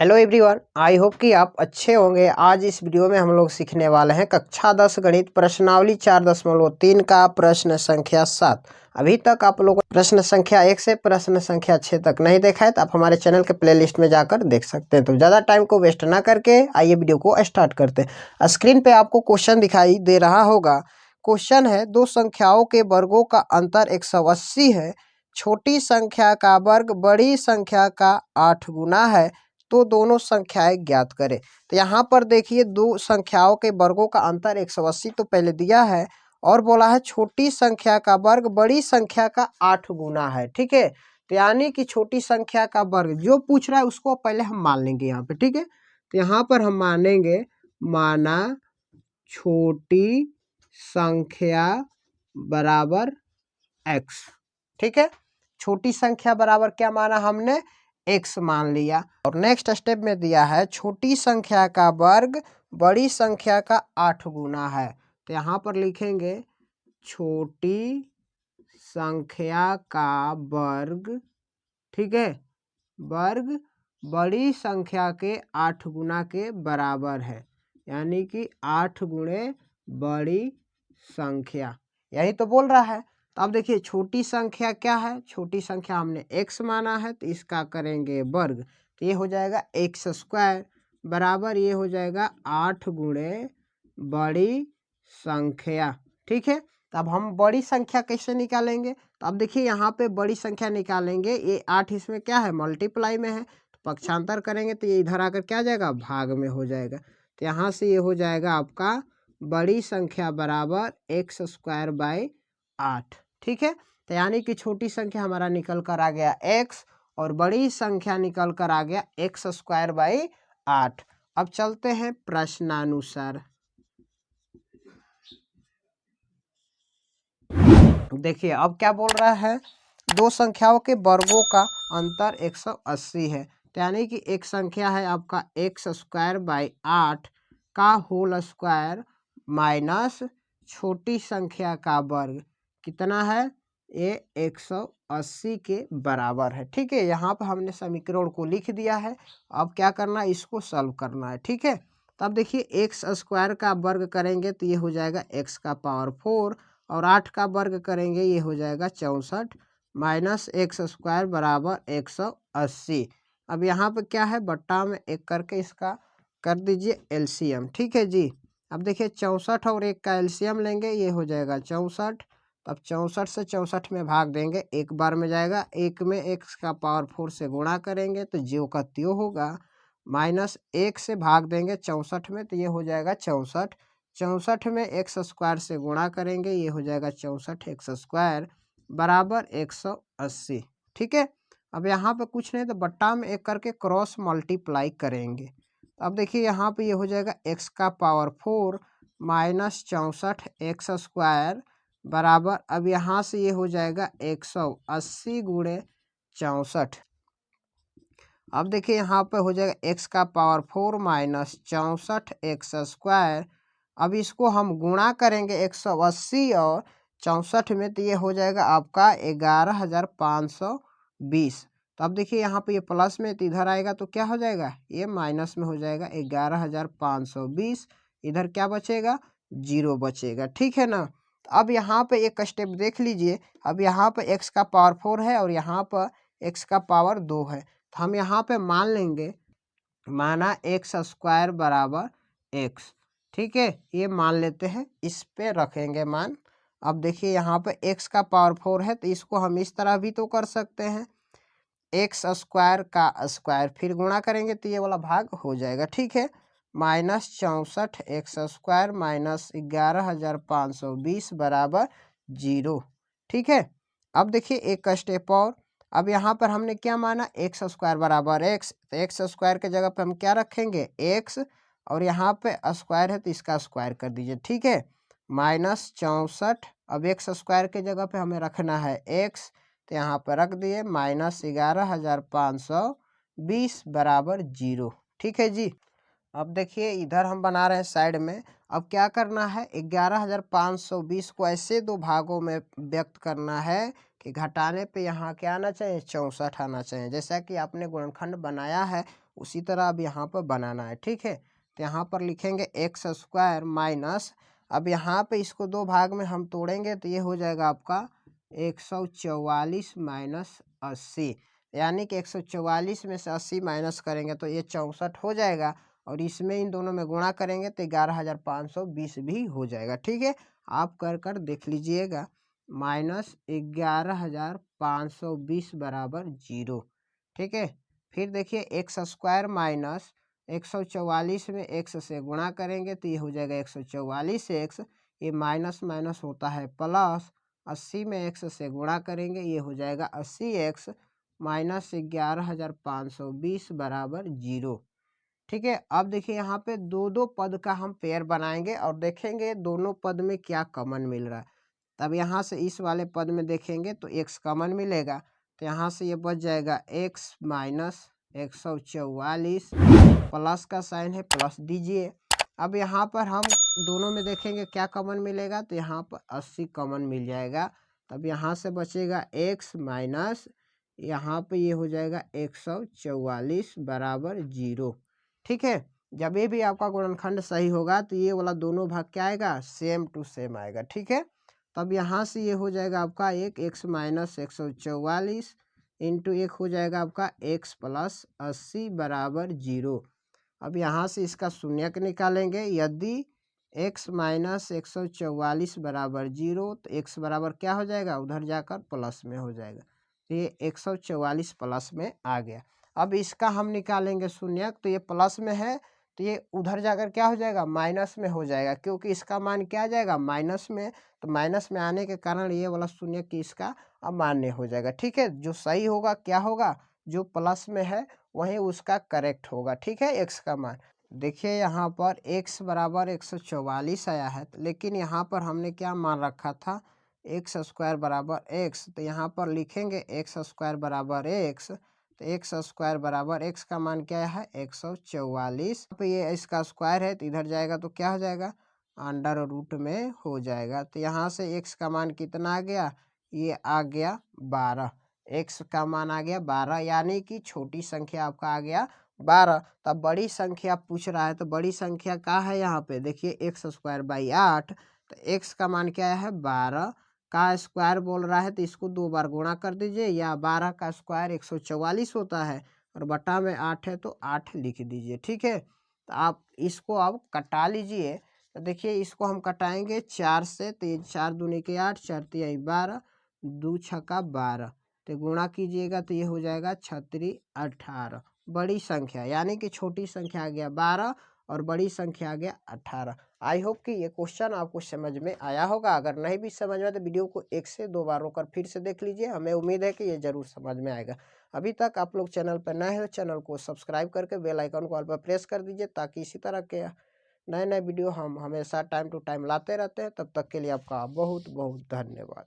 Hello everyone, I hope कि आप अच्छे होंगे। आज इस वीडियो में हम लोग सीखने वाले हैं कक्षा 10 गणित प्रश्नावली 4.3 का प्रश्न संख्या 7। अभी तक आप लोगों ने प्रश्न संख्या 1 से प्रश्न संख्या 6 तक नहीं देखा है तो आप हमारे चैनल के प्लेलिस्ट में जाकर देख सकते हैं। तो ज़्यादा टाइम को वेस्ट ना करके आइए वीडियो को स्टार्ट करते हैं। स्क्रीन पे आपको क्वेश्चन दिखाई दे रहा होगा। क्वेश्चन है, दो संख्याओं के वर्गों का अंतर 180 है। छोटी संख्या का वर्ग बड़ी संख्या का 8 गुना है, तो दोनों संख्याएं ज्ञात करें। तो यहाँ पर देखिए, दो संख्याओं के वर्गों का अंतर 180 तो पहले दिया है और बोला है छोटी संख्या का वर्ग बड़ी संख्या का 8 गुना है। ठीक है, तो यानी कि छोटी संख्या का वर्ग जो पूछ रहा है उसको पहले हम मान लेंगे यहाँ पे। ठीक है, तो यहाँ पर हम मानेंगे, माना छोटी संख्या बराबर x। ठीक है, छोटी संख्या बराबर क्या माना हमने, x मान लिया। और नेक्स्ट स्टेप में दिया है छोटी संख्या का वर्ग बड़ी संख्या का 8 गुना है। तो यहाँ पर लिखेंगे छोटी संख्या का वर्ग, ठीक है, वर्ग बड़ी संख्या के 8 गुना के बराबर है, यानी कि 8 गुणे बड़ी संख्या, यही तो बोल रहा है। तो अब देखिए छोटी संख्या क्या है, छोटी संख्या हमने x माना है तो इसका करेंगे वर्ग, तो ये हो जाएगा एक्स स्क्वायर बराबर ये हो जाएगा 8 गुणे बड़ी संख्या। ठीक है, तो अब हम बड़ी संख्या कैसे निकालेंगे, तो अब देखिए यहाँ पे बड़ी संख्या निकालेंगे, ये 8 इसमें क्या है मल्टीप्लाई में है, तो पक्षांतर करेंगे तो ये इधर आकर क्या आ जाएगा भाग में हो जाएगा। तो यहाँ से ये हो जाएगा आपका बड़ी संख्या बराबर एक्स स्क्वायर बाई 8। ठीक है, तो यानी कि छोटी संख्या हमारा निकल कर आ गया x और बड़ी संख्या निकल कर आ गया एक्स स्क्वायर बाई 8। अब चलते हैं प्रश्नानुसार। देखिए अब क्या बोल रहा है, दो संख्याओं के वर्गों का अंतर 180 है। तो यानी कि एक संख्या है आपका एक्स स्क्वायर बाई 8 का होल स्क्वायर माइनस छोटी संख्या का वर्ग कितना है, ये 180 के बराबर है। ठीक है, यहाँ पर हमने समीकरण को लिख दिया है। अब क्या करना है, इसको सॉल्व करना है। ठीक है, तब देखिए एक्स स्क्वायर का वर्ग करेंगे तो ये हो जाएगा एक्स का पावर 4 और 8 का वर्ग करेंगे ये हो जाएगा 64 माइनस एक्स स्क्वायर बराबर 180। अब यहाँ पे क्या है, बट्टा में एक करके इसका कर दीजिए एलसीएम। ठीक है जी, अब देखिए 64 और 1 का एलसीएम लेंगे ये हो जाएगा 64। अब 64 से 64 में भाग देंगे, एक बार में जाएगा, एक में एक्स का पावर 4 से गुणा करेंगे तो ज्यों का त्यों होगा, माइनस 1 से भाग देंगे 64 में तो ये हो जाएगा 64। 64 में एक्स स्क्वायर से गुणा करेंगे ये हो जाएगा 64 एक्स स्क्वायर बराबर 180। ठीक है, अब यहाँ पे कुछ नहीं तो बट्टा में एक करके क्रॉस मल्टीप्लाई करेंगे। अब देखिए यहाँ पे ये हो जाएगा एक्स का पावर 4 माइनस 64 एक्स स्क्वायर बराबर, अब यहाँ से ये हो जाएगा 180 गुणे 64। अब देखिए यहाँ पे हो जाएगा एक्स का पावर 4 माइनस 64 एक्स स्क्वायर। अब इसको हम गुणा करेंगे 180 और 64 में तो ये हो जाएगा आपका 11,520। तो अब देखिए यहाँ पे ये प्लस में तो इधर आएगा तो क्या हो जाएगा, ये माइनस में हो जाएगा 11,520। इधर क्या बचेगा, जीरो बचेगा। ठीक है ना, तो अब यहाँ पे एक स्टेप देख लीजिए। अब यहाँ पे एक्स का पावर 4 है और यहाँ पर एक्स का पावर 2 है, तो हम यहाँ पे मान लेंगे, माना एक्स स्क्वायर बराबर एक्स। ठीक है, ये मान लेते हैं, इस पे रखेंगे मान। अब देखिए यहाँ पे एक्स का पावर 4 है तो इसको हम इस तरह भी तो कर सकते हैं, एक्स स्क्वायर का स्क्वायर फिर गुणा करेंगे तो ये वाला भाग हो जाएगा। ठीक है, माइनस 64 एक्स स्क्वायर माइनस 11,520 बराबर 0। ठीक है, अब देखिए एक स्टेप और। अब यहाँ पर हमने क्या माना, एक्स स्क्वायर बराबर एक्स, तो एक्स स्क्वायर के जगह पे हम क्या रखेंगे एक्स, और यहाँ पे स्क्वायर है तो इसका स्क्वायर कर दीजिए। ठीक है, माइनस 64, अब एक्स स्क्वायर के जगह पे हमें रखना है एक्स, तो यहाँ पर रख दिए माइनस 11,520 बराबर 0। ठीक है जी, अब देखिए इधर हम बना रहे हैं साइड में। अब क्या करना है, 11,520 को ऐसे दो भागों में व्यक्त करना है कि घटाने पे यहाँ क्या आना चाहिए, 64 आना चाहिए। जैसा कि आपने गुणनखंड बनाया है उसी तरह अब यहाँ पर बनाना है, ठीक है। तो यहाँ पर लिखेंगे एक्स स्क्वायर माइनस, अब यहाँ पे इसको दो भाग में हम तोड़ेंगे तो ये हो जाएगा आपका 144 माइनस 80, यानी कि 144 में से 80 माइनस करेंगे तो ये 64 हो जाएगा, और इसमें इन दोनों में गुणा करेंगे तो 11,520 भी हो जाएगा, ठीक है। आप कर देख लीजिएगा, माइनस 11,520 बराबर 0, ठीक है। फिर देखिए एक्स स्क्वायर माइनस 144 में एक्स से गुणा करेंगे तो ये हो जाएगा 144 एक्स, ये माइनस माइनस होता है प्लस, 80 में एक्स से गुणा करेंगे ये हो जाएगा 80 एक्स माइनस 11,520 बराबर 0, ठीक है। अब देखिए यहाँ पे दो दो पद का हम पेयर बनाएंगे और देखेंगे दोनों पद में क्या कॉमन मिल रहा है। तब यहाँ से इस वाले पद में देखेंगे तो एक्स कॉमन मिलेगा, तो यहाँ से ये बच जाएगा एक्स माइनस 144, प्लस का साइन है प्लस दीजिए। अब यहाँ पर हम दोनों में देखेंगे क्या कॉमन मिलेगा, तो यहाँ पर 80 कॉमन मिल जाएगा। तब यहाँ से बचेगा एक्स माइनस, यहाँ पे ये हो जाएगा 144 बराबर 0, ठीक है। जब ये भी आपका गुणनखंड सही होगा तो ये वाला दोनों भाग क्या आएगा, सेम टू सेम आएगा, ठीक है। तब यहाँ से ये हो जाएगा आपका एक एक्स माइनस 144 इंटू एक हो जाएगा आपका एक्स प्लस 80 बराबर 0। अब यहाँ से इसका शून्यक निकालेंगे, यदि एक्स माइनस 144 बराबर 0 तो एक्स बराबर क्या हो जाएगा, उधर जाकर प्लस में हो जाएगा, तो ये 144 प्लस में आ गया। अब इसका हम निकालेंगे शून्यक, तो ये प्लस में है तो ये उधर जाकर क्या हो जाएगा, माइनस में हो जाएगा, क्योंकि इसका मान क्या आ जाएगा, माइनस में। तो माइनस में आने के कारण ये वाला शून्य की इसका अमान्य हो जाएगा, ठीक है। जो सही होगा क्या होगा, जो प्लस में है वही उसका करेक्ट होगा, ठीक है। एक्स का मान देखिए यहाँ पर एक्स बराबर 144 आया है, लेकिन यहाँ पर हमने क्या मान रखा था, एक्स स्क्वायर बराबर एक्स, तो यहाँ पर लिखेंगे एक्स स्क्वायर बराबर एक्स, तो एक्स स्क्वायर बराबर एक्स का मान क्या है 144, पे ये इसका स्क्वायर है तो इधर जाएगा तो क्या हो जाएगा, अंडर रूट में हो जाएगा। तो यहाँ से एक्स का मान कितना आ गया, ये आ गया 12, एक्स का मान आ गया 12, यानी कि छोटी संख्या आपका आ गया 12। तब बड़ी संख्या पूछ रहा है तो बड़ी संख्या क्या है, यहाँ पे देखिए एक्स स्क्वायर बाई 8, तो एक्स का मान क्या है 12 का स्क्वायर बोल रहा है, तो इसको दो बार गुणा कर दीजिए, या 12 का स्क्वायर 144 होता है और बटा में 8 है तो 8 लिख दीजिए, ठीक है। तो आप इसको अब कटा लीजिए, तो देखिए इसको हम कटाएंगे 4 से, तो ये 4 दूनी के 8, 4 तिहाई 12, 2 छक्का 12, तो गुणा कीजिएगा तो ये हो जाएगा 36 18। बड़ी संख्या यानी कि छोटी संख्या आ गया 12 और बड़ी संख्या आ गया 18। आई होप कि ये क्वेश्चन आपको समझ में आया होगा। अगर नहीं भी समझ में तो वीडियो को 1 से 2 बार रोकर फिर से देख लीजिए, हमें उम्मीद है कि ये जरूर समझ में आएगा। अभी तक आप लोग चैनल पर नए हो, चैनल को सब्सक्राइब करके बेल आइकन को ऑल पर प्रेस कर दीजिए, ताकि इसी तरह के नए नए वीडियो हम हमेशा टाइम टू टाइम लाते रहते हैं। तब तक के लिए आपका बहुत बहुत धन्यवाद।